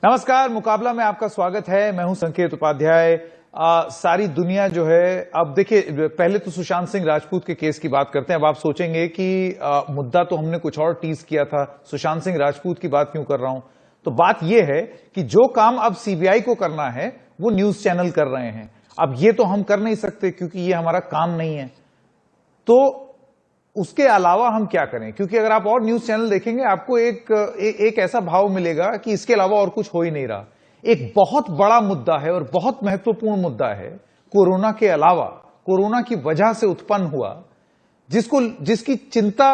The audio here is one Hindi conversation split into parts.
नमस्कार, मुकाबला में आपका स्वागत है। मैं हूं संकेत उपाध्याय। सारी दुनिया जो है, अब देखिए, पहले तो सुशांत सिंह राजपूत के केस की बात करते हैं। अब आप सोचेंगे कि मुद्दा तो हमने कुछ और टीज किया था, सुशांत सिंह राजपूत की बात क्यों कर रहा हूं। तो बात यह है कि जो काम अब सीबीआई को करना है वो न्यूज चैनल कर रहे हैं। अब ये तो हम कर नहीं सकते क्योंकि ये हमारा काम नहीं है। तो उसके अलावा हम क्या करें, क्योंकि अगर आप और न्यूज चैनल देखेंगे आपको एक ऐसा भाव मिलेगा कि इसके अलावा और कुछ हो ही नहीं रहा। एक बहुत बड़ा मुद्दा है और बहुत महत्वपूर्ण मुद्दा है, कोरोना के अलावा, कोरोना की वजह से उत्पन्न हुआ, जिसकी चिंता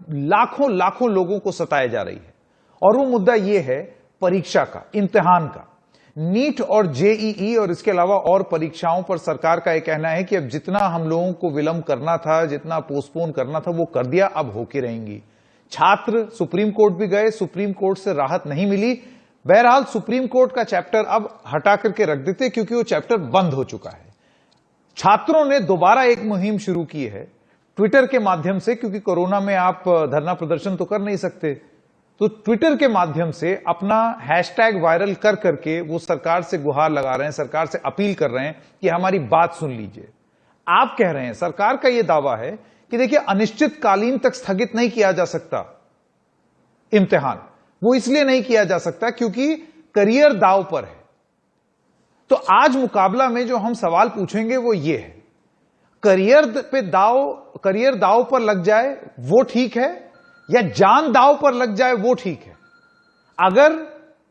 लाखों लाखों लोगों को सताए जा रही है। और वो मुद्दा ये है परीक्षा का, इम्तिहान का। नीट और जेईई और इसके अलावा और परीक्षाओं पर सरकार का यह कहना है कि अब जितना हम लोगों को विलंब करना था, जितना पोस्टपोन करना था, वो कर दिया, अब होके रहेंगी। छात्र सुप्रीम कोर्ट भी गए, सुप्रीम कोर्ट से राहत नहीं मिली। बहरहाल सुप्रीम कोर्ट का चैप्टर अब हटा करके रख देते क्योंकि वो चैप्टर बंद हो चुका है। छात्रों ने दोबारा एक मुहिम शुरू की है ट्विटर के माध्यम से, क्योंकि कोरोना में आप धरना प्रदर्शन तो कर नहीं सकते, तो ट्विटर के माध्यम से अपना हैशटैग वायरल कर करके वो सरकार से गुहार लगा रहे हैं, सरकार से अपील कर रहे हैं कि हमारी बात सुन लीजिए। आप कह रहे हैं, सरकार का यह दावा है कि देखिए अनिश्चितकालीन तक स्थगित नहीं किया जा सकता इम्तिहान। वो इसलिए नहीं किया जा सकता क्योंकि करियर दांव पर है। तो आज मुकाबला में जो हम सवाल पूछेंगे वो ये है, करियर दांव पर लग जाए वो ठीक है या जान दांव पर लग जाए वो ठीक है। अगर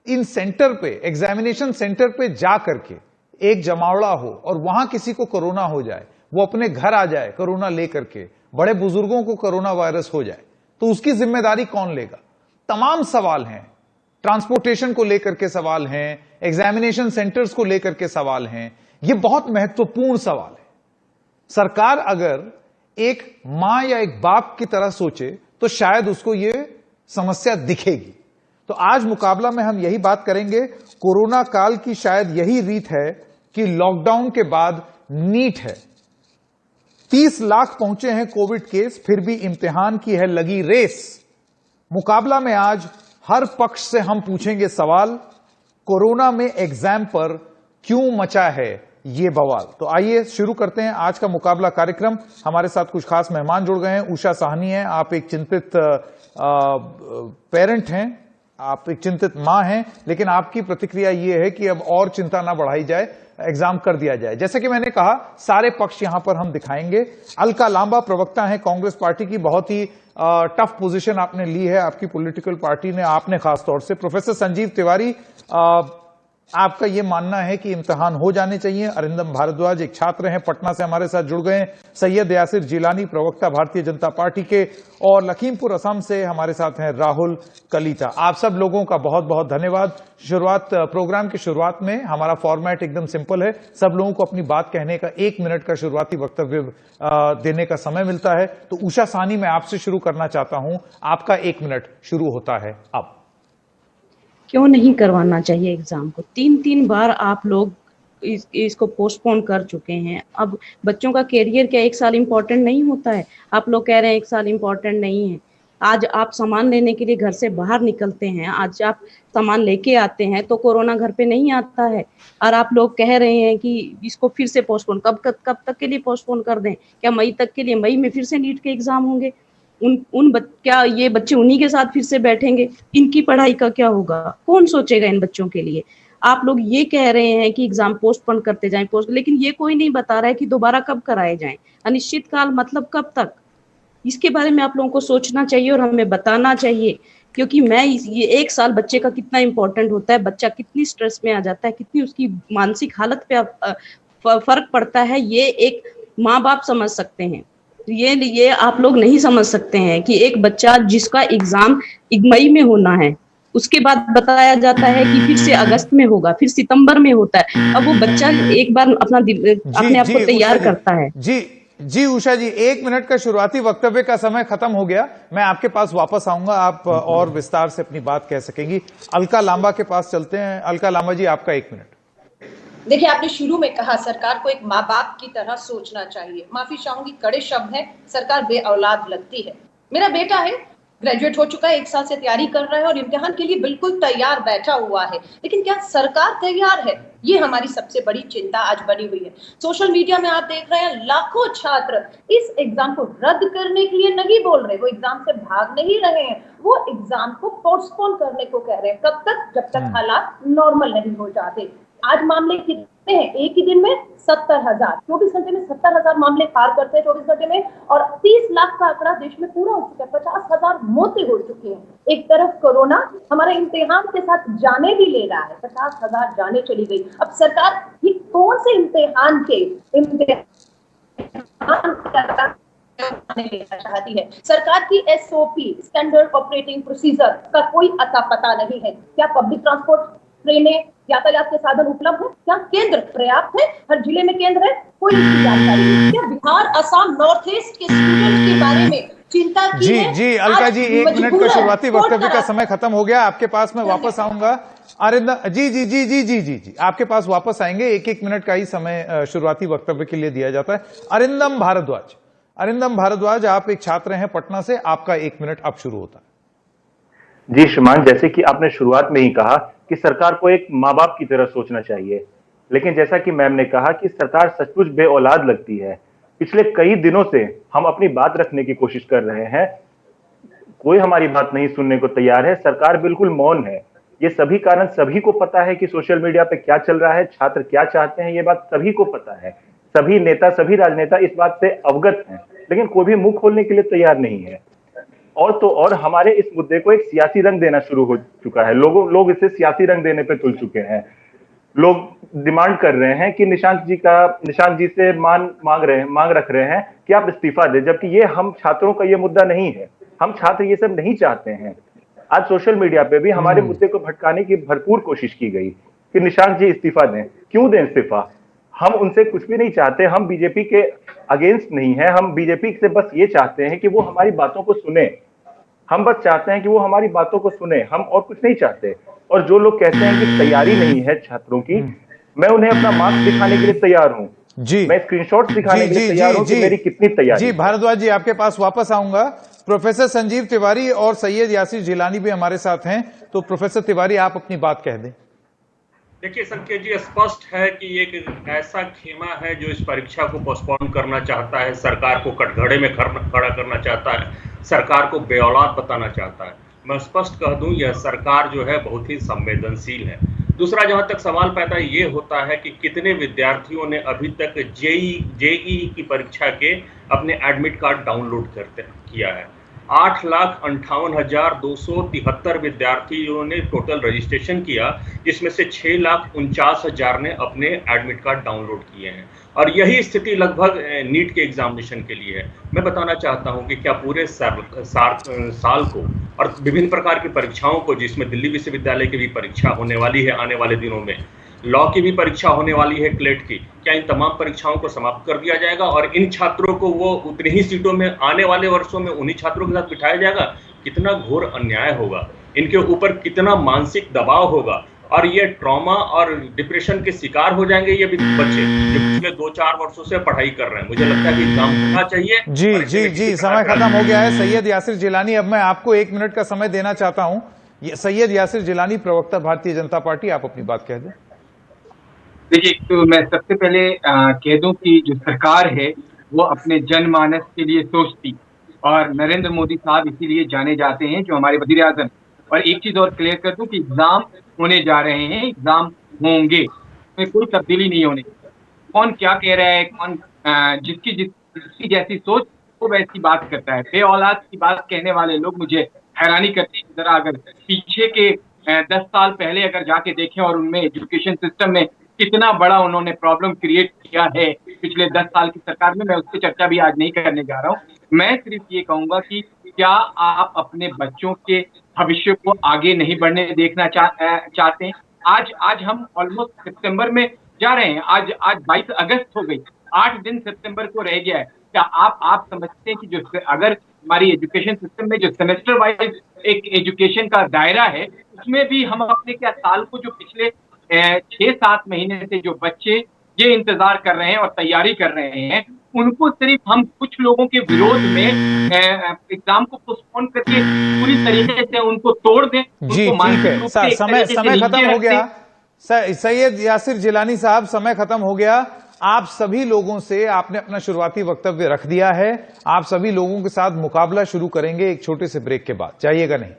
इन सेंटर पे, एग्जामिनेशन सेंटर पे जा करके एक जमावड़ा हो और वहां किसी को कोरोना हो जाए, वो अपने घर आ जाए कोरोना लेकर के, बड़े बुजुर्गों को कोरोना वायरस हो जाए, तो उसकी जिम्मेदारी कौन लेगा। तमाम सवाल हैं, ट्रांसपोर्टेशन को लेकर के सवाल हैं, एग्जामिनेशन सेंटर्स को लेकर के सवाल हैं। ये बहुत महत्वपूर्ण सवाल है। सरकार अगर एक मां या एक बाप की तरह सोचे तो शायद उसको ये समस्या दिखेगी। तो आज मुकाबला में हम यही बात करेंगे। कोरोना काल की शायद यही रीत है कि लॉकडाउन के बाद नीट है। 30 लाख पहुंचे हैं कोविड केस, फिर भी इम्तिहान की है लगी रेस। मुकाबला में आज हर पक्ष से हम पूछेंगे सवाल, कोरोना में एग्जाम पर क्यों मचा है ये बवाल। तो आइए शुरू करते हैं आज का मुकाबला कार्यक्रम। हमारे साथ कुछ खास मेहमान जुड़ गए हैं। उषा साहनी है, आप एक चिंतित पेरेंट हैं, आप एक चिंतित मां हैं, लेकिन आपकी प्रतिक्रिया यह है कि अब और चिंता ना बढ़ाई जाए, एग्जाम कर दिया जाए। जैसे कि मैंने कहा, सारे पक्ष यहां पर हम दिखाएंगे। अलका लांबा प्रवक्ता है कांग्रेस पार्टी की, बहुत ही टफ पोजीशन आपने ली है आपकी पॉलिटिकल पार्टी ने, आपने खास तौर से। प्रोफेसर संजीव तिवारी, आपका यह मानना है कि इम्तिहान हो जाने चाहिए। अरिंदम भारद्वाज एक छात्र हैं, पटना से हमारे साथ जुड़ गए हैं। सैयद यासिर जिलानी प्रवक्ता भारतीय जनता पार्टी के, और लखीमपुर असम से हमारे साथ हैं राहुल कलीता। आप सब लोगों का बहुत बहुत धन्यवाद। प्रोग्राम की शुरुआत में हमारा फॉर्मेट एकदम सिंपल है, सब लोगों को अपनी बात कहने का 1 मिनट का शुरुआती वक्तव्य देने का समय मिलता है। तो उषा साहनी, मैं आपसे शुरू करना चाहता हूं, आपका 1 मिनट शुरू होता है अब। क्यों नहीं करवाना चाहिए एग्जाम को? 3 बार आप लोग इसको पोस्टपोन कर चुके हैं। अब बच्चों का कैरियर क्या 1 साल इम्पोर्टेंट नहीं होता है? आप लोग कह रहे हैं 1 साल इम्पोर्टेंट नहीं है। आज आप सामान लेने के लिए घर से बाहर निकलते हैं, आज आप सामान लेके आते हैं तो कोरोना घर पे नहीं आता है। और आप लोग कह रहे हैं कि इसको फिर से पोस्टपोन, कब तक के लिए पोस्टपोन कर दें? क्या मई तक के लिए? मई में फिर से नीट के एग्जाम होंगे। क्या ये बच्चे उन्हीं के साथ फिर से बैठेंगे? इनकी पढ़ाई का क्या होगा? कौन सोचेगा इन बच्चों के लिए? आप लोग ये कह रहे हैं कि एग्जाम पोस्टपोन करते जाएं, लेकिन ये कोई नहीं बता रहा है कि दोबारा कब कराए जाएं। अनिश्चित काल मतलब कब तक? इसके बारे में आप लोगों को सोचना चाहिए और हमें बताना चाहिए, क्योंकि ये 1 साल बच्चे का कितना इंपॉर्टेंट होता है, बच्चा कितनी स्ट्रेस में आ जाता है, कितनी उसकी मानसिक हालत पे फर्क पड़ता है, ये एक माँ बाप समझ सकते हैं। ये आप लोग नहीं समझ सकते हैं कि एक बच्चा जिसका एग्जाम मई में होना है, उसके बाद बताया जाता है कि फिर से अगस्त में होगा, फिर सितंबर में होता है। अब वो बच्चा एक बार अपने आप को तैयार करता है। जी उषा जी, 1 मिनट का शुरुआती वक्तव्य का समय खत्म हो गया। मैं आपके पास वापस आऊंगा, आप और विस्तार से अपनी बात कह सकेंगी। अलका लांबा के पास चलते हैं। अलका लांबा जी, आपका 1 मिनट। देखिए, आपने शुरू में कहा सरकार को एक माँ बाप की तरह सोचना चाहिए। माफी चाहूंगी, कड़े शब्द हैं, सरकार बे औलाद लगती है। मेरा बेटा है, ग्रेजुएट हो चुका है, 1 साल से तैयारी कर रहा है और इम्तिहान के लिए बिल्कुल तैयार बैठा हुआ है, लेकिन क्या सरकार तैयार है? ये हमारी सबसे बड़ी चिंता आज बनी हुई है। सोशल मीडिया में आप देख रहे हैं लाखों छात्र इस एग्जाम को रद्द करने के लिए नहीं बोल रहे, वो एग्जाम से भाग नहीं रहे हैं, वो एग्जाम को पोस्टपोन करने को कह रहे हैं। कब तक? जब तक हालात नॉर्मल नहीं हो जाते। आज मामले कितने हैं? एक ही दिन में 70,000, 24 घंटे में 70,000 मामले पार करते हैं 24 घंटे में, और 30 लाख का आंकड़ा देश में पूरा हो चुका है। 50,000 मौतें हो चुकी हैं। एक तरफ कोरोना हमारे इम्तिहान के साथ जाने भी ले रहा है, 50,000 जाने चली गई। अब सरकार ये कौन से इम्तिहान लेना चाहती है? सरकार की एसओपी, स्टैंडर्ड ऑपरेटिंग प्रोसीजर का कोई अता पता नहीं है। क्या पब्लिक ट्रांसपोर्ट, ट्रेनें, यातायात के साधन उपलब्ध है? क्या केंद्र पर्याप्त है? हर जिले में केंद्र है? कोई इसकी जानकारी नहीं। क्या बिहार, असम, नॉर्थ ईस्ट के स्टूडेंट के बारे में चिंता की जी है? जी अलका जी, 1 मिनट का शुरुआती वक्तव्य का समय खत्म हो गया। आपके पास मैं वापस आऊंगा। अरिंदम जी जी जी जी जी जी जी आपके पास वापस आएंगे। 1-1 मिनट का ही समय शुरुआती वक्तव्य के लिए दिया जाता है। अरिंदम भारद्वाज, अरिंदम भारद्वाज, आप एक छात्र हैं पटना से, आपका 1 मिनट अब शुरू होता है। जी श्रीमान, जैसे कि आपने शुरुआत में ही कहा कि सरकार को एक माँ बाप की तरह सोचना चाहिए, लेकिन जैसा कि मैम ने कहा कि सरकार सचमुच बे औलाद लगती है। पिछले कई दिनों से हम अपनी बात रखने की कोशिश कर रहे हैं, कोई हमारी बात नहीं सुनने को तैयार है। सरकार बिल्कुल मौन है। ये सभी कारण सभी को पता है कि सोशल मीडिया पे क्या चल रहा है, छात्र क्या चाहते हैं, ये बात सभी को पता है। सभी नेता, सभी राजनेता इस बात से अवगत हैं, लेकिन कोई भी मुंह खोलने के लिए तैयार नहीं है। और तो और हमारे इस मुद्दे को एक सियासी रंग देना शुरू हो चुका है। लोग इसे सियासी रंग देने पे तुल चुके हैं। लोग डिमांड कर रहे हैं कि निशांत जी से मांग रख रहे हैं कि आप इस्तीफा दें, जबकि ये हम छात्रों का ये मुद्दा नहीं है। हम छात्र ये सब नहीं चाहते हैं। आज सोशल मीडिया पे भी हमारे मुद्दे को भटकाने की भरपूर कोशिश की गई कि निशांत जी इस्तीफा दें। क्यों दें इस्तीफा? हम उनसे कुछ भी नहीं चाहते, हम बीजेपी के अगेंस्ट नहीं है। हम बीजेपी से बस ये चाहते हैं कि वो हमारी बातों को सुने। हम बस चाहते हैं कि वो हमारी बातों को सुने, हम और कुछ नहीं चाहते। और जो लोग कहते हैं कि तैयारी नहीं है छात्रों की, मैं उन्हें अपना मार्क्स दिखाने के लिए तैयार हूं। जी, मैं स्क्रीनशॉट दिखाने के लिए तैयार हूं कि मेरी कितनी तैयारी। जी भारद्वाज जी, आपके पास वापस आऊंगा। प्रोफेसर संजीव तिवारी और सैयद यासिर जिलानी भी हमारे साथ हैं, तो प्रोफेसर तिवारी आप अपनी बात कह दें। देखिए संकेत जी, स्पष्ट है कि एक ऐसा खेमा है जो इस परीक्षा को पोस्टपोन करना चाहता है, सरकार को कटघरे में खड़ा करना चाहता है, सरकार को बेऔलाद बताना चाहता है। मैं स्पष्ट कह दूं, यह सरकार जो है बहुत ही संवेदनशील है। दूसरा, जहां तक सवाल पैदा ये होता है कि कितने विद्यार्थियों ने अभी तक जेईई की परीक्षा के अपने एडमिट कार्ड डाउनलोड किया है। 8,58,273 विद्यार्थियों ने टोटल रजिस्ट्रेशन किया, जिसमें से 6,49,000 ने अपने एडमिट कार्ड डाउनलोड किए हैं। और यही स्थिति लगभग नीट के एग्जामिनेशन के लिए है। मैं बताना चाहता हूं कि क्या पूरे साल को और विभिन्न प्रकार की परीक्षाओं को, जिसमें दिल्ली विश्वविद्यालय की भी परीक्षा होने वाली है आने वाले दिनों में, लॉ की भी परीक्षा होने वाली है, क्लेट की, क्या इन तमाम परीक्षाओं को समाप्त कर दिया जाएगा और इन छात्रों को वो उतनी ही सीटों में आने वाले वर्षों में उन्हीं छात्रों के साथ बिठाया जाएगा? कितना घोर अन्याय होगा, इनके ऊपर कितना मानसिक दबाव होगा, और ये ट्रॉमा और डिप्रेशन के शिकार हो जाएंगे ये भी बच्चे जो पिछले 2-4 वर्षों से पढ़ाई कर रहे हैं। मुझे लगता है कि एग्जाम होना चाहिए। जी जी जी समय खत्म हो गया है। सैयद यासिर जिलानी, अब मैं आपको 1 मिनट का समय देना चाहता हूं। सैयद यासिर जिलानी, प्रवक्ता भारतीय जनता पार्टी, आप अपनी बात कह दें। देखिए, तो मैं सबसे पहले कह दूं कि जो सरकार है वो अपने जनमानस के लिए सोचती, और नरेंद्र मोदी साहब इसीलिए जाने जाते हैं जो हमारे वजीर आजम। और एक चीज और क्लियर कर दूं कि एग्जाम होने जा रहे हैं, एग्जाम होंगे, उसमें कोई तब्दीली नहीं होने। कौन क्या कह रहा है, कौन जिसकी जैसी सोच वो वैसी बात करता है। बे औलाद की बात कहने वाले लोग मुझे हैरानी करते हैं। जरा अगर पीछे के 10 साल पहले अगर जाके देखें और उनमें एजुकेशन सिस्टम में कितना बड़ा उन्होंने प्रॉब्लम क्रिएट किया है पिछले 10 साल की सरकार में, मैं उसकी चर्चा भी आज नहीं करने जा रहा हूँ। मैं सिर्फ ये कहूंगा कि क्या आप अपने बच्चों के भविष्य को आगे नहीं बढ़ने देखना चाहते हैं? आज हम ऑलमोस्ट सितंबर में जा रहे हैं। आज 22 अगस्त हो गई, 8 दिन सितंबर को रह गया है। क्या आप समझते हैं कि जो अगर हमारी एजुकेशन सिस्टम में जो सेमेस्टर वाइज एक एजुकेशन का दायरा है, उसमें भी हम अपने क्या साल को जो पिछले 6-7 महीने से जो बच्चे ये इंतजार कर रहे हैं और तैयारी कर रहे हैं, उनको सिर्फ हम कुछ लोगों के विरोध में एग्जाम को पोस्टपोन करके पूरी तरीके से उनको तोड़ दें, जी उनको ठीक मानसिक है। रूप से एक समय तरीके से समय खत्म नीचे हो रख गया। दें। सैयद यासिर जिलानी साहब, समय खत्म हो गया। आप सभी लोगों से आपने अपना शुरुआती वक्तव्य रख दिया है। आप सभी लोगों के साथ मुकाबला शुरू करेंगे एक छोटे से ब्रेक के बाद। जाइएगा नहीं।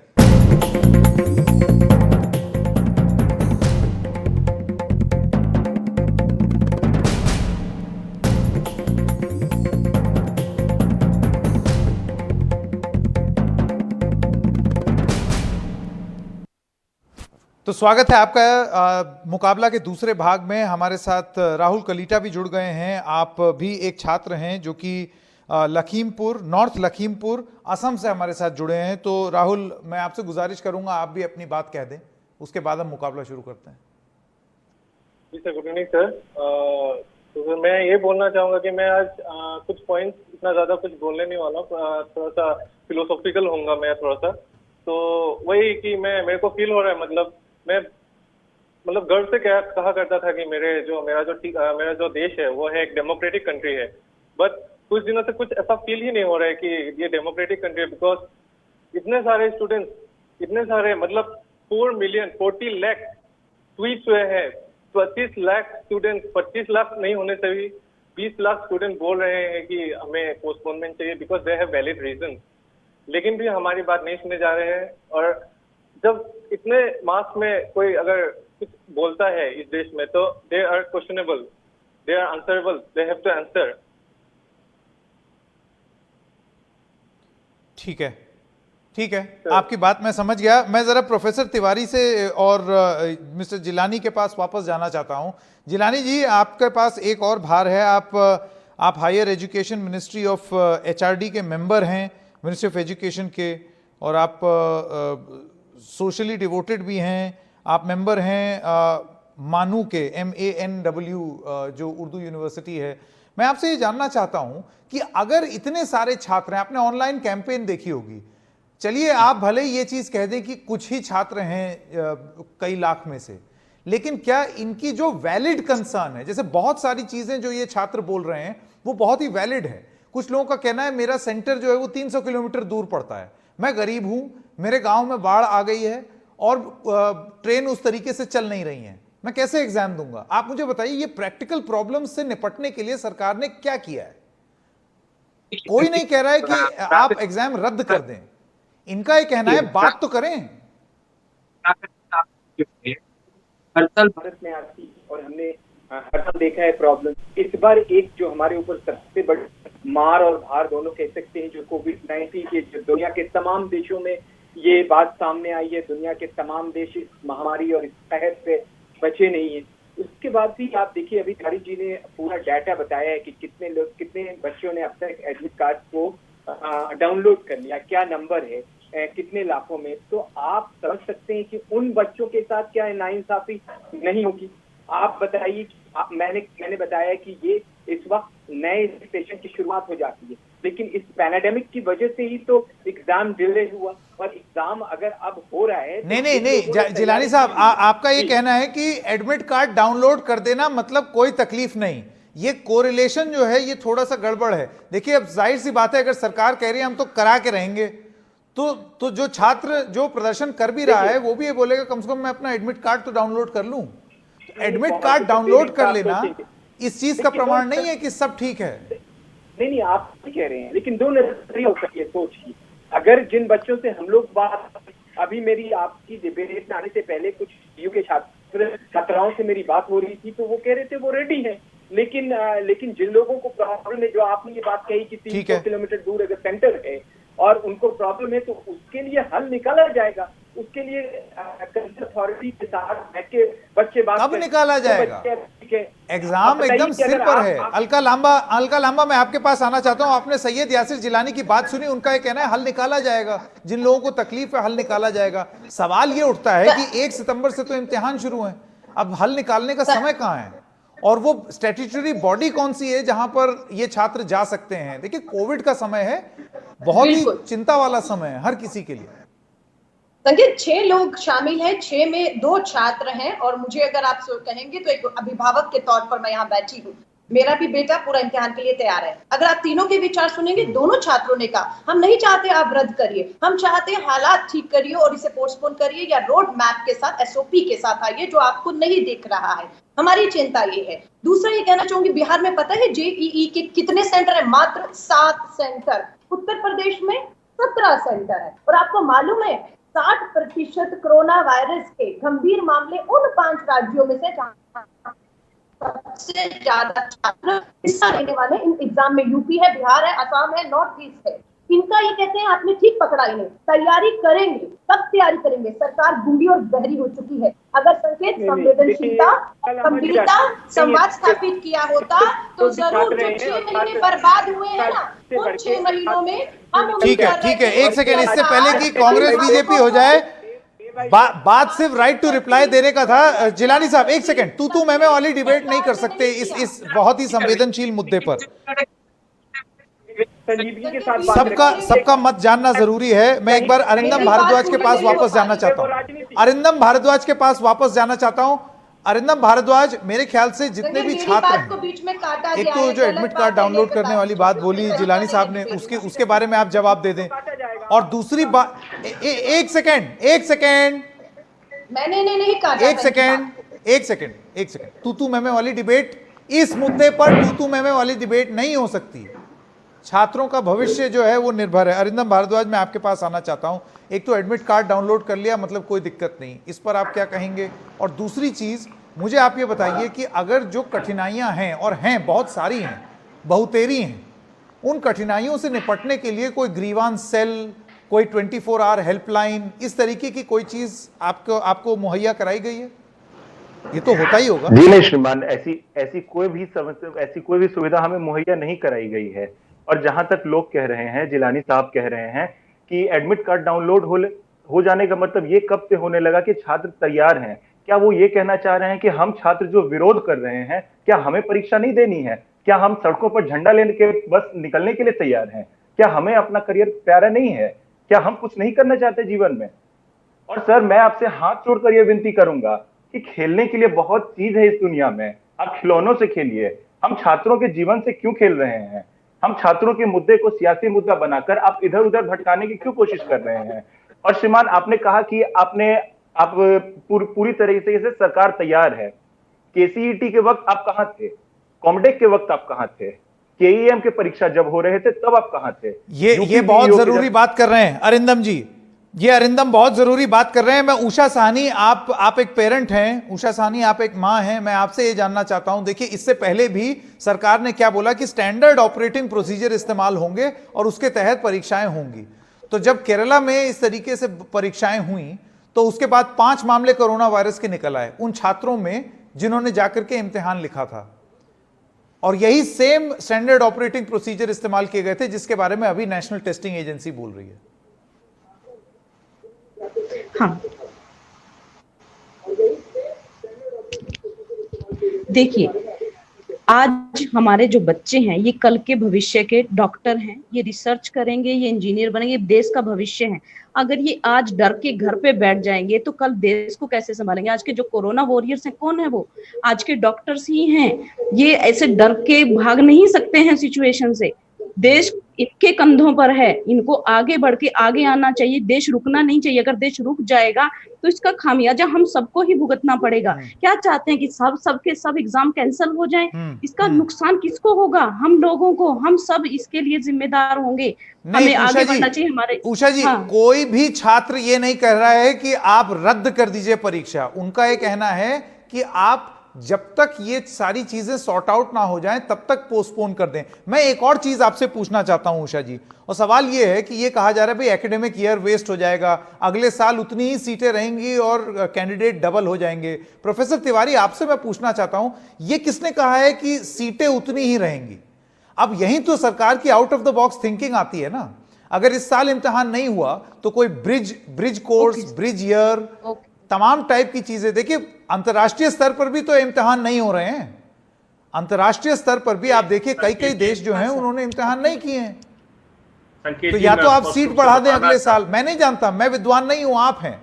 तो स्वागत है आपका मुकाबला के दूसरे भाग में। हमारे साथ राहुल कलीटा भी जुड़ गए हैं। आप भी एक छात्र हैं जो कि लखीमपुर, नॉर्थ लखीमपुर, असम से हमारे साथ जुड़े हैं। तो राहुल, मैं आपसे गुजारिश करूंगा आप भी अपनी बात कह दें, उसके बाद हम मुकाबला शुरू करते हैं। जी सर, गुड इवनिंग सर। तो सर मैं ये बोलना चाहूँगा कि मैं आज कुछ पॉइंट्स, इतना ज़्यादा कुछ बोलने नहीं वाला हूँ, थोड़ा सा फिलोसॉफिकल होऊंगा मैं थोड़ा सा। तो वही कि मेरे को फील हो रहा है, मैं गर्व से क्या कहा करता था कि मेरा जो देश है वो है एक डेमोक्रेटिक कंट्री है। बट कुछ दिनों से कुछ ऐसा फील ही नहीं हो रहा है कि ये डेमोक्रेटिक कंट्री है, बिकॉज इतने सारे स्टूडेंट्स, इतने सारे 40 लाख ट्वीट्स हुए हैं। 25 लाख स्टूडेंट, 25 लाख नहीं होने से भी 20 लाख स्टूडेंट बोल रहे हैं कि हमें पोस्टपोनमेंट चाहिए because they have valid reason. लेकिन भी हमारी बात नहीं सुने जा रहे हैं। और जब इतने मास में कोई अगर कुछ बोलता है इस देश में, तो they are questionable, they are answerable, they have to answer. ठीक है, ठीक है, आपकी बात मैं समझ गया। मैं जरा प्रोफेसर तिवारी से और मिस्टर जिलानी के पास वापस जाना चाहता हूं। जिलानी जी, आपके पास एक और भार है। आप higher education ministry of HRD के मेंबर हैं, मिनिस्ट्री ऑफ एजुकेशन के, और आप सोशली डिवोटेड भी हैं। आप मेंबर हैं मानू के, MANW, जो उर्दू यूनिवर्सिटी है। मैं आपसे ये जानना चाहता हूं कि अगर इतने सारे छात्र हैं, आपने ऑनलाइन कैंपेन देखी होगी, चलिए आप भले ही ये चीज कह दें कि कुछ ही छात्र हैं कई लाख में से, लेकिन क्या इनकी जो वैलिड कंसर्न है, जैसे बहुत सारी चीजें जो ये छात्र बोल रहे हैं वो बहुत ही वैलिड है। कुछ लोगों का कहना है मेरा सेंटर जो है वो 300 किलोमीटर दूर पड़ता है, मैं गरीब हूं, मेरे गांव में बाढ़ आ गई है और ट्रेन उस तरीके से चल नहीं रही है, मैं कैसे एग्जाम दूंगा। आप मुझे बताइए, ये प्रैक्टिकल प्रॉब्लम से निपटने के लिए सरकार ने क्या किया है? कोई नहीं कह रहा है कि आप एग्जाम रद्द कर दें, इनका ये कहना है बात तो करें। हर साल भारत में आती और हमने हर साल देखा है प्रॉब्लम। इस बार एक जो हमारे ऊपर सबसे बड़ी मार और भार दोनों कह सकते हैं, जो कोविड-19 के, जो दुनिया के तमाम देशों में ये बात सामने आई है, दुनिया के तमाम देश इस महामारी और इस कहर से बचे नहीं है। उसके बाद भी आप देखिए, अभी धारी जी ने पूरा डाटा बताया है कि कितने बच्चों ने अब तक एडमिट कार्ड को डाउनलोड कर लिया, क्या नंबर है, कितने लाखों में। तो आप समझ सकते हैं कि उन बच्चों के साथ क्या नाइंसाफी नहीं होगी। आप बताइए, मैंने बताया कि ये इस वक्त नए सेशन की शुरुआत हो जाती है, लेकिन इस पैंडेमिक की वजह से ही तो एग्जाम डिले हुआ। और एग्जाम अगर अब हो रहा है तो नहीं, जिलानी साहब, आपका ये कहना है कि एडमिट कार्ड डाउनलोड कर देना मतलब कोई तकलीफ नहीं, ये कोरिलेशन जो है ये थोड़ा सा गड़बड़ है। देखिए, अब जाहिर सी बात है, अगर सरकार कह रही है हम तो करा के रहेंगे, तो जो छात्र जो प्रदर्शन कर भी रहा है वो भी ये बोलेगा कम से कम मैं अपना एडमिट कार्ड तो डाउनलोड कर लूं। तो एडमिट कार्ड डाउनलोड कर लेना इस चीज का प्रमाण नहीं है कि सब ठीक है। नहीं, आप नहीं कह रहे हैं, लेकिन दो नजरिया हो सकती है सोच की। अगर जिन बच्चों से हम लोग बात, अभी मेरी आपकी डिबेट में आने से पहले कुछ यू के छात्राओं से मेरी बात हो रही थी, तो वो कह रहे थे वो रेडी है, लेकिन जिन लोगों को प्रॉब्लम है, जो आपने ये बात कही कि 300 किलोमीटर दूर अगर सेंटर है और उनको प्रॉब्लम है, तो उसके लिए हल निकाला जाएगा। उसके लिए अथॉरिटी के साथ बैठके बच्चे बात कब निकाला जाएगा? एग्जाम एकदम सिर पर है। अलका लांबा, मैं आपके पास आना चाहता हूं। आपने सैयद यासिर जिलानी की बात सुनी, उनका ये कहना है हल निकाला जाएगा, जिन लोगों को तकलीफ है हल निकाला जाएगा। सवाल ये उठता है कि 1 सितंबर से तो इम्तिहान शुरू है, अब हल निकालने का समय कहां है और वो स्टैट्यूटरी बॉडी कौन सी है जहां पर ये छात्र जा सकते हैं? देखिए, कोविड का समय है, बहुत ही चिंता वाला समय है हर किसी के लिए। संकेत, 6 लोग शामिल हैं, 6 में 2 छात्र हैं, और मुझे अगर आप कहेंगे तो एक अभिभावक के तौर पर मैं यहाँ बैठी हूँ। मेरा भी बेटा पूरा इम्तिहान के लिए तैयार है। अगर आप तीनों के विचार सुनेंगे, दोनों छात्रों ने कहा हम नहीं चाहते आप रद्द करिए, हम चाहते हैं हालात ठीक करिए और इसे पोस्टपोन करिए या रोड मैप के साथ, एसओपी के साथ आइए जो आपको नहीं दिख रहा है। हमारी चिंता ये है। दूसरा ये कहना चाहूंगी, बिहार में पता है जेईई के कितने सेंटर है? मात्र 7 सेंटर। उत्तर प्रदेश में 17 सेंटर है। और आपको मालूम है 60% कोरोना वायरस के गंभीर मामले उन 5 राज्यों में से जहां सबसे ज्यादा छात्र हिस्सा लेने वाले इन एग्जाम में यूपी है, बिहार है, असम है, नॉर्थ ईस्ट है। इनका ये कहते हैं आपने ठीक पकड़ा, इन्हें तैयारी करेंगे। कब तैयारी करेंगे? सरकार गूंगी और बहरी हो चुकी है। अगर संकेत, संवेदनशीलता, गंभीरता, संवाद स्थापित किया होता तो जरूर जो 6 महीने बर्बाद हुए हैं ना, उन 6 महीनों में हम ठीक है, एक सेकेंड, इससे पहले कि कांग्रेस बीजेपी हो जाए, बात सिर्फ राइट टू रिप्लाई देने का था। जिलानी साहब एक सेकंड, तू मैं वाली डिबेट नहीं कर सकते इस बहुत ही संवेदनशील मुद्दे पर। सबका मत जानना जरूरी है। मैं एक बार अरिंदम भारद्वाज के पास वापस जाना चाहता हूं। अरिंदम भारद्वाज के पास वापस जाना चाहता हूं। अरिंदम भारद्वाज, मेरे ख्याल से जितने भी छात्र हैं, एक तो जो एडमिट कार्ड डाउनलोड करने वाली बात बोली जिलानी साहब ने, उसके बारे में आप जवाब दे दें। और दूसरी बात, एक सेकेंड, मैंने नहीं काटा। एक सेकेंड, तू मैं वाली डिबेट, इस मुद्दे पर तू मैं वाली डिबेट नहीं हो सकती। छात्रों का भविष्य जो है वो निर्भर है। अरिंदम भारद्वाज, मैं आपके पास आना चाहता हूं। एक तो एडमिट कार्ड डाउनलोड कर लिया, मतलब कोई दिक्कत नहीं, इस पर आप क्या कहेंगे? और दूसरी चीज, मुझे आप ये बताइए कि अगर जो कठिनाइयां हैं, और हैं बहुत सारी हैं, बहुतेरी हैं, उन कठिनाइयों से निपटने के लिए कोई ग्रीवांस सेल, कोई 24 आवर हेल्पलाइन, इस तरीके की कोई चीज आपको मुहैया कराई गई है? ये तो होता ही होगा। जी नहीं श्रीमान, ऐसी कोई भी सुविधा हमें मुहैया नहीं कराई गई है। और जहां तक लोग कह रहे हैं, जिलानी साहब कह रहे हैं कि एडमिट कार्ड डाउनलोड हो जाने का मतलब ये कब से होने लगा कि छात्र तैयार हैं? क्या वो ये कहना चाह रहे हैं कि हम छात्र जो विरोध कर रहे हैं, क्या हमें परीक्षा नहीं देनी है? क्या हम सड़कों पर झंडा लेने के बस निकलने के लिए तैयार हैं? क्या हमें अपना करियर प्यारा नहीं है? क्या हम कुछ नहीं करना चाहते जीवन में? और सर, मैं आपसे हाथ जोड़कर यह विनती करूंगा कि खेलने के लिए बहुत चीज है इस दुनिया में, आप खिलौनों से खेलिए। हम छात्रों के जीवन से क्यों खेल रहे हैं? हम छात्रों के मुद्दे को सियासी मुद्दा बनाकर आप इधर उधर भटकाने की क्यों कोशिश कर रहे हैं? और श्रीमान, आपने कहा कि आप पूरी तरीके से सरकार तैयार है। केसीईटी के वक्त आप कहां थे? कॉमडेक के वक्त आप कहां थे? केईएम के परीक्षा जब हो रहे थे तब आप कहां थे? ये बहुत जरूरी बात कर रहे हैं अरिंदम जी, ये अरिंदम बहुत जरूरी बात कर रहे हैं। मैं उषा साहनी, आप एक पेरेंट हैं, उषा साहनी आप एक मां हैं, मैं आपसे ये जानना चाहता हूं। देखिए, इससे पहले भी सरकार ने क्या बोला कि स्टैंडर्ड ऑपरेटिंग प्रोसीजर इस्तेमाल होंगे और उसके तहत परीक्षाएं होंगी। तो जब केरला में इस तरीके से परीक्षाएं हुई तो उसके बाद 5 मामले कोरोना वायरस के निकल आए उन छात्रों में जिन्होंने जाकर के इम्तिहान लिखा था, और यही सेम स्टैंडर्ड ऑपरेटिंग प्रोसीजर इस्तेमाल किए गए थे जिसके बारे में अभी नेशनल टेस्टिंग एजेंसी बोल रही है। हाँ, देखिए, आज हमारे जो बच्चे हैं ये कल के भविष्य के डॉक्टर हैं, ये रिसर्च करेंगे, ये इंजीनियर बनेंगे, देश का भविष्य है। अगर ये आज डर के घर पे बैठ जाएंगे तो कल देश को कैसे संभालेंगे? आज के जो कोरोना वॉरियर्स हैं, कौन है वो? आज के डॉक्टर्स ही हैं। ये ऐसे डर के भाग नहीं सकते हैं सिचुएशन से। देश इनके कंधों पर है, इनको आगे बढ़ के आगे आना चाहिए। देश रुकना नहीं चाहिए। अगर देश रुक जाएगा तो इसका खामियाजा हम सबको ही भुगतना पड़ेगा। क्या चाहते हैं कि सबके सब एग्जाम कैंसिल हो जाएं? इसका नुकसान किसको होगा? हम लोगों को। हम सब इसके लिए जिम्मेदार होंगे। हमें आगे बढ़ना चाहिए। हमारे उषा जी, हाँ। कोई भी छात्र ये नहीं कह रहा है कि आप रद्द कर दीजिए परीक्षा। उनका ये कहना है कि आप जब तक ये सारी चीजें सॉर्ट आउट ना हो जाएं तब तक पोस्टपोन कर दें। मैं एक और चीज आपसे पूछना चाहता हूं उषा जी, और सवाल ये है कि ये कहा जा रहा है भाई एकेडमिक ईयर वेस्ट हो जाएगा, अगले साल उतनी ही सीटें रहेंगी और कैंडिडेट डबल हो जाएंगे। प्रोफेसर तिवारी, आपसे मैं पूछना चाहता हूं, ये किसने कहा है कि सीटें उतनी ही रहेंगी? अब यही तो सरकार की out of the box thinking आती है ना। अगर इस साल इम्तिहान नहीं हुआ तो कोई ब्रिज कोर्स, ब्रिज ईयर, तमाम टाइप की चीजें। देखिए, अंतर्राष्ट्रीय स्तर पर भी तो इम्तिहान नहीं हो रहे हैं। अंतर्राष्ट्रीय स्तर पर भी आप देखिए कई देश जो हैं उन्होंने इम्तिहान नहीं किए हैं। तो या तो आप सीट बढ़ा दें अगले साल। मैं नहीं जानता, मैं विद्वान नहीं हूं, आप हैं।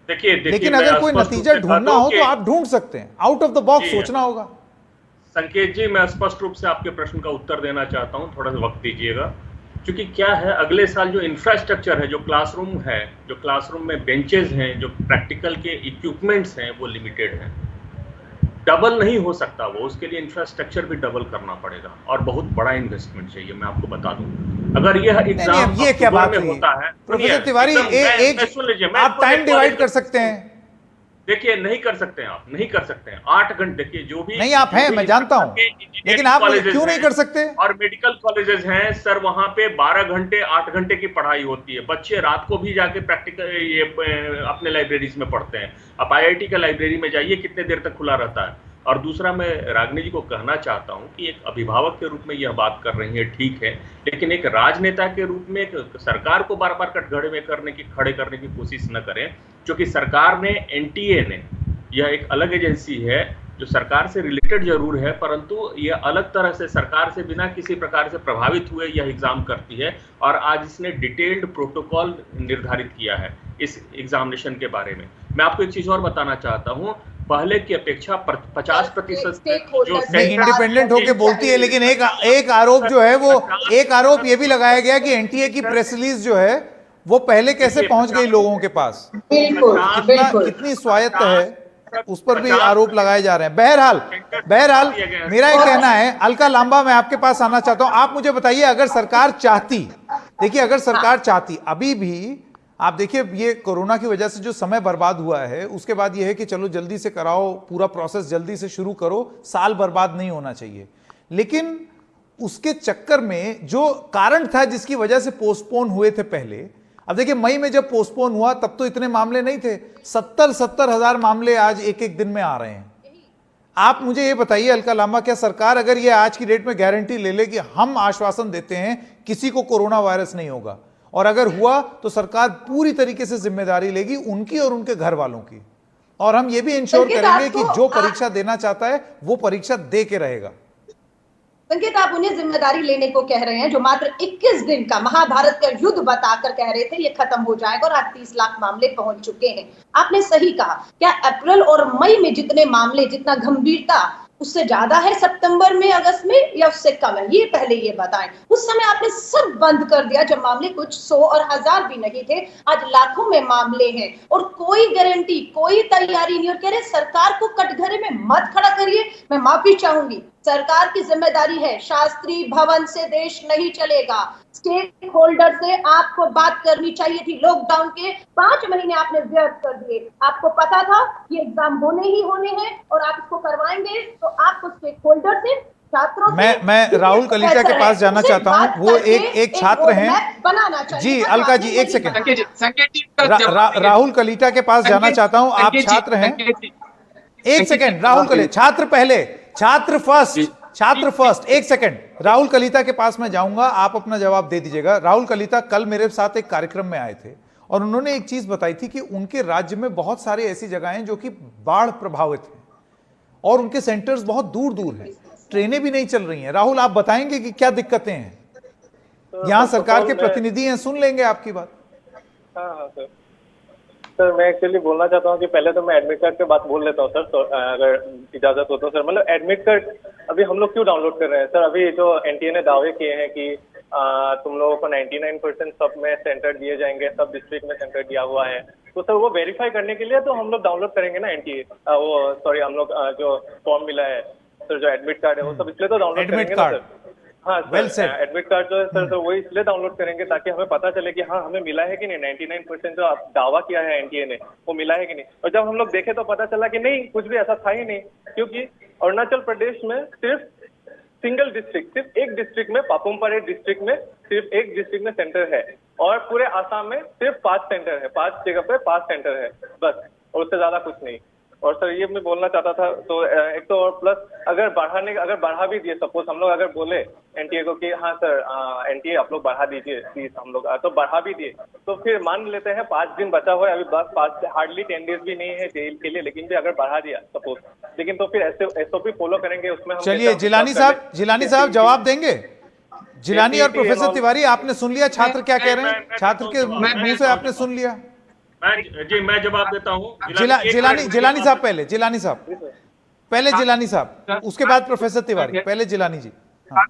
देखिए, लेकिन अगर कोई नतीजा ढूंढना हो तो आप ढूंढ सकते हैं। आउट ऑफ द बॉक्स सोचना होगा। संकेत जी, मैं स्पष्ट रूप से आपके प्रश्न का उत्तर देना चाहता हूं, थोड़ा सा वक्त दीजिएगा। क्योंकि क्या है, अगले साल जो इंफ्रास्ट्रक्चर है, जो क्लासरूम है, जो क्लासरूम में बेंचेस हैं, जो प्रैक्टिकल के इक्विपमेंट्स हैं, वो लिमिटेड हैं, डबल नहीं हो सकता वो, उसके लिए इंफ्रास्ट्रक्चर भी डबल करना पड़ेगा और बहुत बड़ा इन्वेस्टमेंट चाहिए। मैं आपको बता दूं, अगर यह एग्जाम ये क्या बात में हुई होता है, प्रोफेसर तिवारी, सुन लीजिए, आप टाइम डिवाइड कर सकते हैं। देखिए, नहीं कर सकते हैं, आप नहीं कर सकते हैं 8 घंटे। देखिए, जो भी नहीं, आप हैं, मैं जानता हूं, लेकिन आप क्यों नहीं कर सकते? और मेडिकल कॉलेजेस हैं सर, वहां पे 12 घंटे 8 घंटे की पढ़ाई होती है। बच्चे रात को भी जाके प्रैक्टिकल ये अपने लाइब्रेरीज में पढ़ते हैं। आप IIT का लाइब्रेरी में जाइए, कितने देर तक खुला रहता है। और दूसरा, मैं रागिनी जी को कहना चाहता हूं कि एक अभिभावक के रूप में यह बात कर रही है, ठीक है, लेकिन एक राजनेता के रूप में सरकार को बार बार कटघरे में खड़े करने की कोशिश न करें। क्योंकि सरकार ने, NTA ने, यह एक अलग एजेंसी है जो सरकार से रिलेटेड जरूर है, परंतु यह अलग तरह से सरकार से बिना किसी प्रकार से प्रभावित हुए यह एग्जाम करती है। और आज इसने डिटेल्ड प्रोटोकॉल निर्धारित किया है इस एग्जामिनेशन के बारे में। मैं आपको एक चीज और बताना चाहता हूं, पहले की अपेक्षा 50% जो इंडिपेंडेंट होके बोलती है, लेकिन एक आरोप जो है वो, एक आरोप ये भी लगाया गया कि NTA की प्रेस रिलीज जो है वो पहले कैसे पहुंच गई लोगों के पास, कितनी स्वायत्त है, उस पर भी आरोप लगाए जा रहे हैं। बहरहाल मेरा ये कहना है, अलका लांबा, मैं आपके पास आना चाहता हूं। आप मुझे बताइए, अगर सरकार चाहती, देखिए अगर सरकार चाहती, अभी भी आप देखिए ये कोरोना की वजह से जो समय बर्बाद हुआ है, उसके बाद ये है कि चलो जल्दी से कराओ, पूरा प्रोसेस जल्दी से शुरू करो, साल बर्बाद नहीं होना चाहिए। लेकिन उसके चक्कर में जो कारण था जिसकी वजह से पोस्टपोन हुए थे पहले, अब देखिए मई में जब पोस्टपोन हुआ तब तो इतने मामले नहीं थे, 70 हजार मामले आज एक एक दिन में आ रहे हैं। आप मुझे ये बताइए अलका लांबा, क्या सरकार अगर ये आज की डेट में गारंटी ले ले कि हम आश्वासन देते हैं किसी को कोरोना वायरस नहीं होगा, और अगर हुआ तो सरकार पूरी तरीके से जिम्मेदारी लेगी उनकी और उनके घर वालों की, और हम ये भी इंश्योर करेंगे कि जो परीक्षा देना चाहता है वो परीक्षा दे के रहेगा? संकेत, आप उन्हें जिम्मेदारी लेने को कह रहे हैं जो मात्र 21 दिन का महाभारत का युद्ध बताकर कह रहे थे ये खत्म हो जाएगा, और आज 30 लाख मामले पहुंच चुके हैं। आपने सही कहा, क्या अप्रैल और मई में जितने मामले, जितना गंभीरता, उससे ज्यादा है सितंबर में, अगस्त में, या उससे कम है? ये पहले ये बताएं। उस समय आपने सब बंद कर दिया जब मामले कुछ 100 और 1000 भी नहीं थे, आज लाखों में मामले हैं और कोई गारंटी, कोई तैयारी नहीं। और कह रहे सरकार को कटघरे में मत खड़ा करिए। मैं माफी चाहूंगी, सरकार की जिम्मेदारी है, शास्त्री भवन से देश नहीं चलेगा। स्टेक होल्डर से आपको बात करनी चाहिए थी। लॉकडाउन के 5 महीने आपने व्यर्थ कर दिए। आपको पता था ये एग्जाम होने ही होने हैं और आप इसको करवाएंगे, तो आपको स्टेक होल्डर से, छात्रों से, मैं राहुल कलीता के पास जाना चाहता हूं। वो एक छात्र हैं, बनाना चाहिए। जी अलका जी, एक सेकंड, राहुल कलीता के पास जाना चाहता हूं। आप छात्र हैं, एक सेकंड, राहुल कलीता, छात्र पहले, छात्र फर्स्ट, एक सेकंड, राहुल कलीता के पास मैं जाऊंगा, आप अपना जवाब दे दीजिएगा। राहुल कलीता कल मेरे साथ एक कार्यक्रम में आए थे और उन्होंने एक चीज बताई थी कि उनके राज्य में बहुत सारी ऐसी जगहें हैं जो कि बाढ़ प्रभावित हैं और उनके सेंटर्स बहुत दूर दूर हैं, ट्रेनें भी नहीं चल रही हैं। राहुल, आप बताएंगे कि क्या दिक्कतें हैं? यहां सरकार के प्रतिनिधि हैं, सुन लेंगे आपकी बात। हाँ सर, मैं एक्चुअली बोलना चाहता हूँ कि पहले तो मैं एडमिट कार्ड की बात बोल लेता हूँ सर, तो अगर इजाजत हो तो सर। मतलब एडमिट कार्ड अभी हम लोग क्यों डाउनलोड कर रहे हैं सर? अभी जो NTA ने दावे किए हैं कि तुम लोगों को 99% सब में सेंटर दिए जाएंगे, सब डिस्ट्रिक्ट में सेंटर दिया हुआ है, तो सर वो वेरीफाई करने के लिए तो हम लोग डाउनलोड करेंगे ना हम लोग जो फॉर्म मिला है सर, जो एडमिट कार्ड है, वो सब इसलिए तो डाउनलोड करेंगे ना सर। हाँ सर, एडमिट कार्ड जो है सर, तो वही इसलिए डाउनलोड करेंगे ताकि हमें पता चले कि हाँ हमें मिला है कि नहीं, 99% जो आप दावा किया है NTA ने वो मिला है कि नहीं। और जब हम लोग देखे तो पता चला कि नहीं, कुछ भी ऐसा था ही नहीं, क्योंकि अरुणाचल प्रदेश में सिर्फ सिंगल डिस्ट्रिक्ट, सिर्फ एक डिस्ट्रिक्ट में, पापुमपारे डिस्ट्रिक्ट में सिर्फ एक डिस्ट्रिक्ट में सेंटर है, और पूरे आसाम में सिर्फ 5 सेंटर है, 5 जगह पे 5 सेंटर है बस, और उससे ज्यादा कुछ नहीं। और सर ये मैं बोलना चाहता था, तो एक तो और प्लस अगर बढ़ा भी दिए, सपोज हम लोग अगर बोले NTA को कि हाँ सर NTA आप लोग बढ़ा दीजिए प्लीज, हम लोग तो बढ़ा भी दिए, तो फिर मान लेते हैं 5 दिन बचा हुआ है, अभी बस हार्डली 10 डेज भी नहीं है जेल के लिए, लेकिन भी अगर बढ़ा दिया सपोज, लेकिन तो फिर SOP फॉलो करेंगे उसमें। चलिए जिलानी साहब जवाब देंगे। जिलानी और प्रोफेसर तिवारी, आपने सुन लिया छात्र क्या कह रहे हैं? छात्र के मुंह से आपने सुन लिया। मैं जवाब देता हूँ। जिलानी साहब पहले, जिलानी साहब। पहले जिलानी साहब, उसके बाद प्रोफेसर तिवारी, पहले जिलानी जी। हाँ।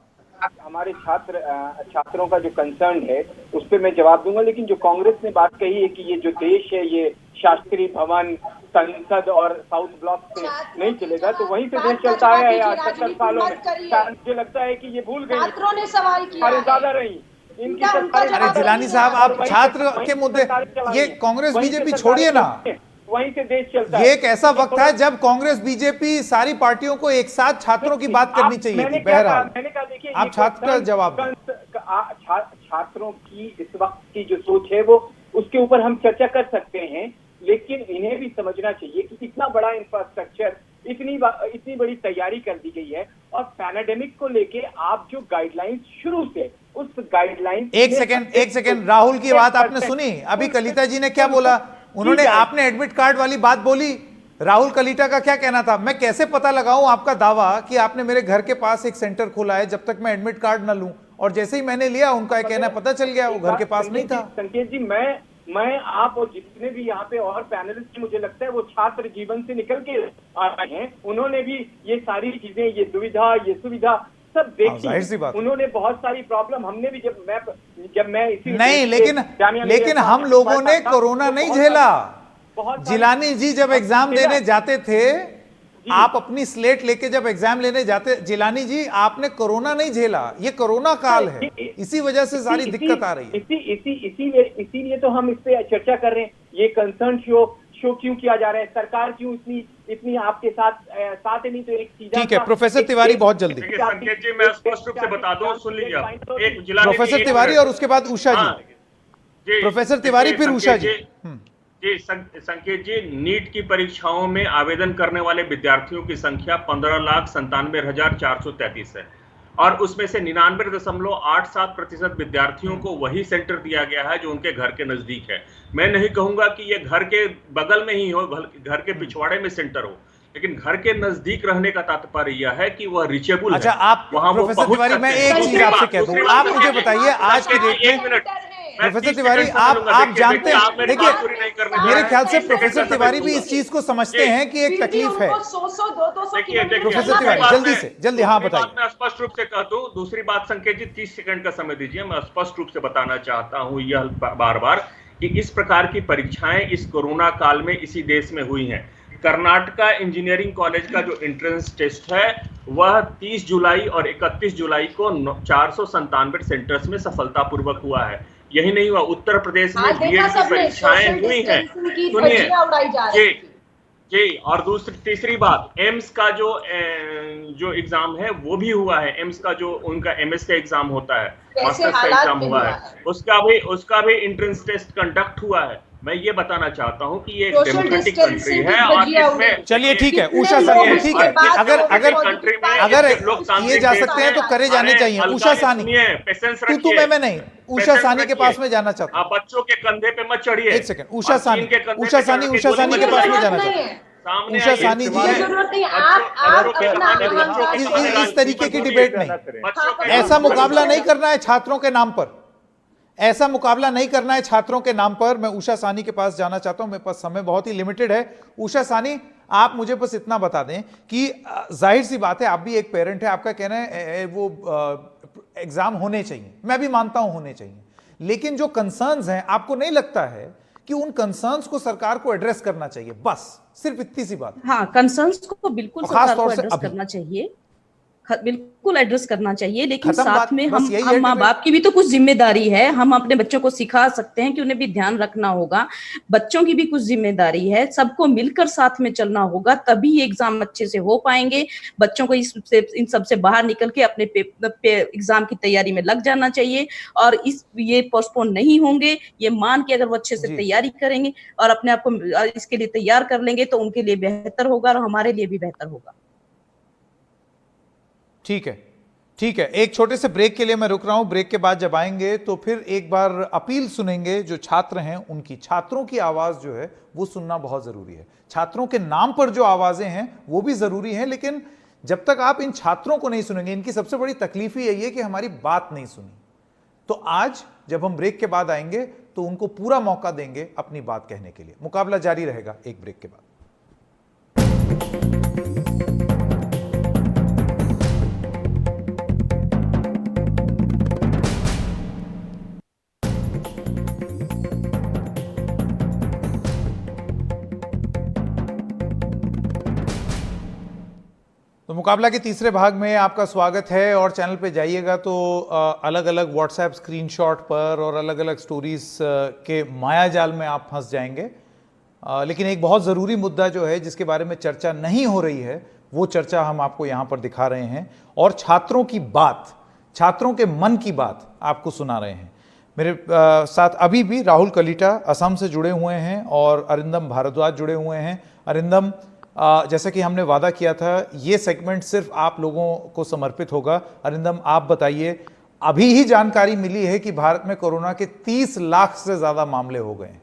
हमारे छात्रों का जो कंसर्न है उस पर मैं जवाब दूंगा, लेकिन जो कांग्रेस ने बात कही है कि ये जो देश है ये शास्त्री भवन, संसद और साउथ ब्लॉक से नहीं चलेगा, तो वहीं से देश चलता आया है आज 70 सालों में। मुझे लगता है कि ये भूल गई, छात्रों ने सवाल किया, ज्यादा रही इनकी। अरे जिलानी साहब, आप छात्र के मुद्दे, ये कांग्रेस बीजेपी छोड़िए ना, वहीं से देश चलता है। ये एक ऐसा वक्त है जब कांग्रेस बीजेपी सारी पार्टियों को एक साथ छात्रों की बात करनी चाहिए थी। बहरहाल मैंने कहा देखिए, आप छात्र का जवाब, छात्रों की इस वक्त की जो सोच है वो उसके ऊपर हम चर्चा कर सकते हैं, लेकिन इन्हें भी समझना चाहिए कि इतना बड़ा इंफ्रास्ट्रक्चर, इतनी बड़ी तैयारी कर दी गई है, और पैंडेमिक को लेके आप जो गाइडलाइंस शुरू से उस गाइडलाइन, एक सेकंड राहुल की बात आपने सुनी? अभी कलिता जी ने क्या बोला? उन्होंने, आपने एडमिट कार्ड वाली बात बोली, राहुल कलिता का क्या कहना था? मैं कैसे पता लगाऊं आपका दावा कि आपने मेरे घर के पास एक सेंटर खोला है जब तक मैं एडमिट कार्ड न लूं? और जैसे ही मैंने लिया, उनका कहना पता चल गया वो घर के पास नहीं था। संकेत जी, मैं आप और जितने भी यहाँ पे और पैनलिस्ट, मुझे लगता है वो छात्र जीवन से निकल के आए हैं, उन्होंने भी ये सारी चीजें, ये दुविधा, ये सुविधा सब देखी। उन्होंने बहुत सारी प्रॉब्लम, हमने भी जब मैं इसी नहीं, लेकिन हम लोगों ने कोरोना नहीं झेला। जिलानी जी जब एग्जाम देने जाते थे, आप अपनी स्लेट लेके जब एग्जाम लेने जाते, जिलानी जी आपने कोरोना नहीं झेला, ये कोरोना काल है, इसी वजह से सारी दिक्कत आ रही है। इसीलिए तो हम इस पे चर्चा कर रहे हैं। ये कंसर्न शो क्यों किया जा रहा है, सरकार क्यों इतनी आपके साथ है, नहीं तो एक सीधा। ठीक है प्रोफेसर तिवारी, बहुत जल्दी। संकेत जी, मैं स्पष्ट रूप से बता दूं, सुन लीजिए आप। एक प्रोफेसर तिवारी और उसके बाद उषा जी। प्रोफेसर तिवारी फिर उषा जी। जी संकेत जी, नीट की परीक्षाओं में आवेदन करने वाले विद्यार्थियों की संख्या 15,97,433 है, और उसमें से 99.87% विद्यार्थियों को वही सेंटर दिया गया है जो उनके घर के नजदीक है। मैं नहीं कहूंगा कि ये घर के बगल में ही हो, घर के पिछवाड़े में सेंटर हो, लेकिन घर के नज़दीक रहने का तात्पर्य यह है कि वह रिचेबल है। अच्छा, आप प्रोफेसर तिवारी, मैं एक चीज आपसे कह दूं, आप मुझे बताइए आज की डेट में, प्रोफेसर तिवारी आप जानते हैं, देखिए मेरे ख्याल से प्रोफेसर तिवारी भी इस चीज को समझते हैं कि एक तकलीफ है। प्रोफेसर तिवारी जल्दी हाँ बताइए। मैं स्पष्ट रूप से कह दूं। दूसरी बात संकेत जी, 30 सेकंड का समय दीजिए। मैं स्पष्ट रूप से बताना चाहता हूं यह बार बार कि इस प्रकार की परीक्षाएं इस कोरोना काल में इसी देश में हुई हैं। कर्नाटका इंजीनियरिंग कॉलेज का जो एंट्रेंस टेस्ट है वह 30 जुलाई और 31 जुलाई को 497 सेंटर्स में सफलतापूर्वक हुआ है। यही नहीं हुआ, उत्तर प्रदेश में बीएड की परीक्षाएं हुई हैं। सुनिए जी, और तीसरी बात, एम्स का जो एग्जाम है वो भी हुआ है। एम्स का जो उनका एमएस का एग्जाम होता है, मास्टर्स का एग्जाम हुआ है, उसका भी एंट्रेंस टेस्ट कंडक्ट हुआ है। मैं ये बताना चाहता हूँ कि ये डेमोक्रेटिक कंट्री है और इसमें, चलिए ठीक है उषा सानी, ठीक है, अगर ये जा सकते हैं तो करे जाने चाहिए। उषा सानी, तू मैं नहीं, उषा सानी के पास में जाना चाहता हूँ। बच्चों के कंधे पे मत चढ़िए। एक सेकंड, उषा सानी के पास में जाना चाहता हूँ। उषा सानी जी, इस तरीके की डिबेट नहीं, ऐसा मुकाबला नहीं करना है छात्रों के नाम पर, ऐसा मुकाबला नहीं करना है छात्रों के नाम पर। मैं उषा सानी के पास जाना चाहता हूं, मेरे पास समय बहुत ही लिमिटेड है। उषा सानी, आप मुझे बस इतना बता दें कि जाहिर सी बात है आप भी एक पेरेंट है, आपका कहना है वो एग्जाम होने चाहिए, मैं भी मानता हूं होने चाहिए, लेकिन जो कंसर्न्स हैं, आपको नहीं लगता है कि उन कंसर्न्स को सरकार को एड्रेस करना चाहिए? बस सिर्फ इतनी सी बात। हाँ, कंसर्न्स को बिल्कुल सरकार को एड्रेस करना चाहिए, बिल्कुल एड्रेस करना चाहिए, लेकिन साथ में हम माँ बाप की भी तो कुछ जिम्मेदारी है। हम अपने बच्चों को सिखा सकते हैं कि उन्हें भी ध्यान रखना होगा, बच्चों की भी कुछ जिम्मेदारी है, सबको मिलकर साथ में चलना होगा, तभी ये एग्जाम अच्छे से हो पाएंगे। बच्चों को इन सब से बाहर निकल के अपने एग्जाम की तैयारी में लग जाना चाहिए, और ये पोस्टपोन नहीं होंगे, ये मान के अगर वो अच्छे से तैयारी करेंगे और अपने आप को इसके लिए तैयार कर लेंगे तो उनके लिए बेहतर होगा और हमारे लिए भी बेहतर होगा। ठीक है, एक छोटे से ब्रेक के लिए मैं रुक रहा हूं। ब्रेक के बाद जब आएंगे तो फिर एक बार अपील सुनेंगे जो छात्र हैं उनकी। छात्रों की आवाज जो है वो सुनना बहुत जरूरी है, छात्रों के नाम पर जो आवाजें हैं वो भी जरूरी हैं, लेकिन जब तक आप इन छात्रों को नहीं सुनेंगे, इनकी सबसे बड़ी तकलीफ ही यही है कि हमारी बात नहीं सुनी। तो आज जब हम ब्रेक के बाद आएंगे तो उनको पूरा मौका देंगे अपनी बात कहने के लिए। मुकाबला जारी रहेगा एक ब्रेक के बाद। मुकाबला के तीसरे भाग में आपका स्वागत है और चैनल पे जाइएगा तो अलग अलग व्हाट्सएप स्क्रीनशॉट पर और अलग अलग स्टोरीज के मायाजाल में आप फंस जाएंगे। लेकिन एक बहुत ज़रूरी मुद्दा जो है जिसके बारे में चर्चा नहीं हो रही है वो चर्चा हम आपको यहाँ पर दिखा रहे हैं और छात्रों की बात, छात्रों के मन की बात आपको सुना रहे हैं। मेरे साथ अभी भी राहुल कलीटा असम से जुड़े हुए हैं और अरिंदम भारद्वाज जुड़े हुए हैं। अरिंदम, जैसा कि हमने वादा किया था ये सेगमेंट सिर्फ आप लोगों को समर्पित होगा। अरिंदम, आप बताइए, अभी ही जानकारी मिली है कि भारत में कोरोना के 30 लाख से ज्यादा मामले हो गए हैं।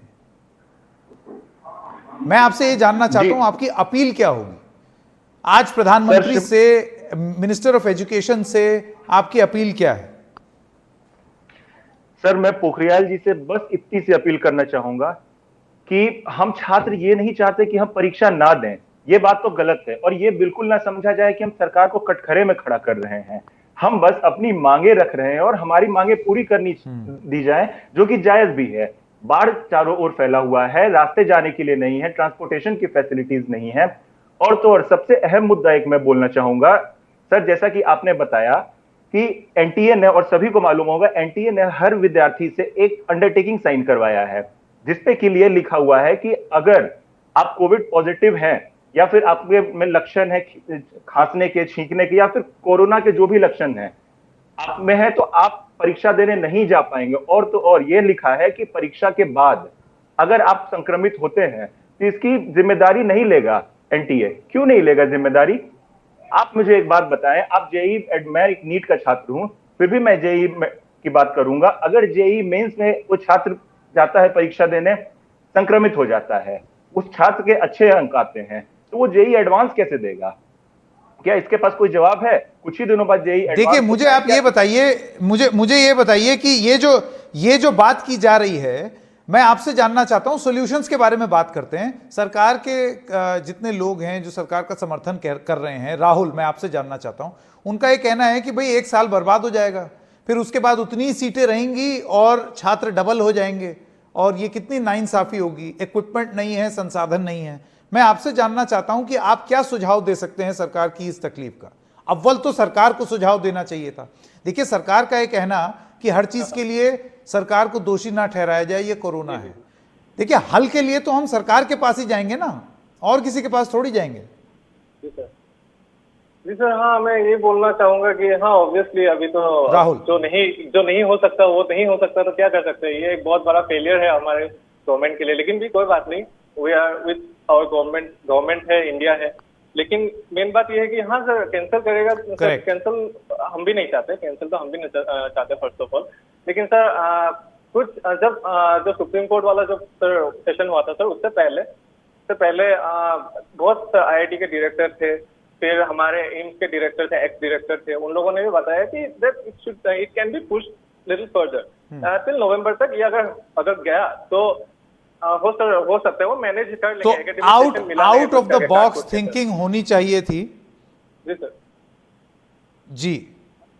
मैं आपसे ये जानना चाहता हूं आपकी अपील क्या होगी आज प्रधानमंत्री से, मिनिस्टर ऑफ एजुकेशन से आपकी अपील क्या है? सर, मैं पोखरियाल जी से बस इतनी सी अपील करना चाहूंगा कि हम छात्र ये नहीं चाहते कि हम परीक्षा ना दें। ये बात तो गलत है और ये बिल्कुल ना समझा जाए कि हम सरकार को कटघरे में खड़ा कर रहे हैं। हम बस अपनी मांगे रख रहे हैं और हमारी मांगे पूरी करनी दी जाए, जो कि जायज भी है। बाढ़ चारों ओर फैला हुआ है, रास्ते जाने के लिए नहीं है, ट्रांसपोर्टेशन की फैसिलिटीज नहीं है। और तो और सबसे अहम मुद्दा एक मैं बोलना चाहूंगा सर, जैसा कि आपने बताया कि एनटीए ने, और सभी को मालूम होगा, एनटीए ने हर विद्यार्थी से एक अंडरटेकिंग साइन करवाया है जिसपे के लिए लिखा हुआ है कि अगर आप कोविड पॉजिटिव हैं या फिर आपके में लक्षण है खांसने के, छींकने के या फिर कोरोना के जो भी लक्षण है आप में है, तो आप परीक्षा देने नहीं जा पाएंगे। और तो और ये लिखा है कि परीक्षा के बाद अगर आप संक्रमित होते हैं तो इसकी जिम्मेदारी नहीं लेगा एनटीए। क्यों नहीं लेगा जिम्मेदारी? आप मुझे एक बात बताएं, आप मैं एक नीट का छात्र हूं, फिर भी मैं जेई की बात करूंगा। अगर जेई मेंस में वो छात्र जाता है परीक्षा देने, संक्रमित हो जाता है, उस छात्र के अच्छे अंक आते हैं, तो वो जेई एडवांस कैसे देगा? क्या इसके पास कोई जवाब है? कुछ ही दिनों बाद जेई एडवांस। देखिए, मुझे आप ये बताइए, मुझे ये बताइए कि ये जो बात की जा रही है, मैं आपसे जानना चाहता हूं, सॉल्यूशंस के बारे में बात करते हैं। सरकार के जितने लोग हैं जो सरकार का समर्थन कर रहे हैं, राहुल, मैं आपसे जानना चाहता हूं, उनका ये कहना है कि भाई 1 साल बर्बाद हो जाएगा, फिर उसके बाद उतनी ही सीटें रहेंगी और छात्र डबल हो जाएंगे और ये कितनी नाइंसाफी होगी, इक्विपमेंट नहीं है, संसाधन नहीं है। मैं आपसे जानना चाहता हूं कि आप क्या सुझाव दे सकते हैं सरकार की इस तकलीफ का? अव्वल तो सरकार को सुझाव देना चाहिए था। देखिए, सरकार का ये कहना कि हर चीज के लिए सरकार को दोषी ना ठहराया जाए, ये कोरोना है। देखिए, हल के लिए तो हम सरकार के पास ही जाएंगे ना, और किसी के पास थोड़ी जाएंगे। जी सर, हाँ, मैं ये बोलना चाहूंगा कि हाँ, ऑब्वियसली अभी तो राहुल, जो नहीं हो सकता वो नहीं हो सकता, तो क्या कर सकते हैं? ये एक बहुत बड़ा फेलियर है हमारे गवर्नमेंट के लिए। लेकिन भी कोई बात नहीं, we are with our government है, इंडिया है। लेकिन मेन बात ये है कि हाँ सर, कैंसिल करेगा सर, कैंसिल हम भी नहीं चाहते, कैंसिल तो हम भी नहीं चाहते फर्स्ट ऑफ ऑल। लेकिन सर कुछ जब जो सुप्रीम कोर्ट वाला जब सर सेशन हुआ था सर, उससे पहले बहुत आईआईटी के डायरेक्टर थे, फिर हमारे एम्स के डायरेक्टर थे, एक्स डायरेक्टर थे, उन लोगों ने भी बताया कि it can be push little further till नवंबर तक। ये अगर गया तो हो सकता है वो मैनेज कर लेंगे। तो out of the box thinking होनी चाहिए थी। जी सर,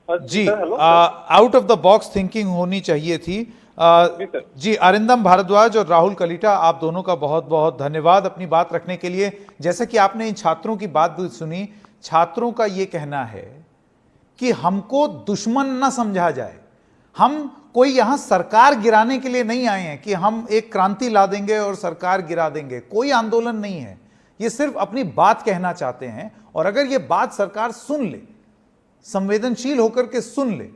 जी, out of the box thinking होनी चाहिए थी। जी, अरिंदम भारद्वाज और राहुल कलीटा, आप दोनों का बहुत बहुत धन्यवाद अपनी बात रखने के लिए। जैसे कि आपने इन छात्रों की बात भी सुनी, छात्रों का ये कहना है कि हमको दुश्मन न समझा जाए, हम कोई यहां सरकार गिराने के लिए नहीं आए हैं कि हम एक क्रांति ला देंगे और सरकार गिरा देंगे। कोई आंदोलन नहीं है, ये सिर्फ अपनी बात कहना चाहते हैं। और अगर ये बात सरकार सुन ले, संवेदनशील होकर के सुन ले,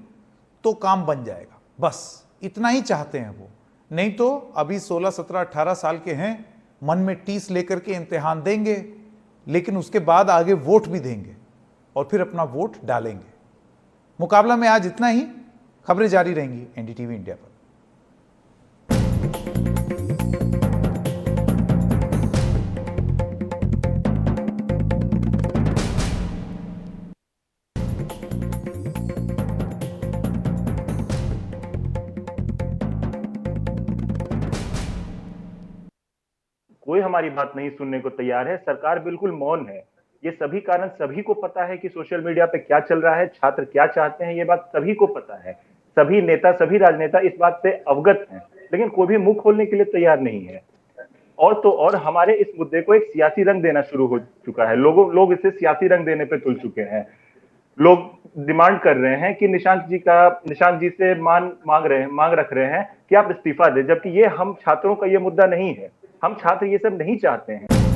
तो काम बन जाएगा। बस इतना ही चाहते हैं वो। नहीं तो अभी 16, 17, 18 साल के हैं, मन में टीस लेकर के इम्तिहान देंगे, लेकिन उसके बाद आगे वोट भी देंगे और फिर अपना वोट डालेंगे। मुकाबला में आज इतना ही। खबरें जारी रहेंगी एनडीटीवी इंडिया पर। कोई हमारी बात नहीं सुनने को तैयार है, सरकार बिल्कुल मौन है। ये सभी कारण सभी को पता है कि सोशल मीडिया पे क्या चल रहा है, छात्र क्या चाहते हैं, ये बात सभी को पता है। सभी नेता, सभी राजनेता इस बात से अवगत हैं, लेकिन कोई भी मुंह खोलने के लिए तैयार नहीं है। और तो और हमारे इस मुद्दे को एक सियासी रंग देना शुरू हो चुका है। लोग इसे सियासी रंग देने पे तुल चुके हैं। लोग डिमांड कर रहे हैं कि निशांत जी से मांग रख रहे हैं कि आप इस्तीफा दें, जबकि ये हम छात्रों का ये मुद्दा नहीं है। हम छात्र ये सब नहीं चाहते हैं।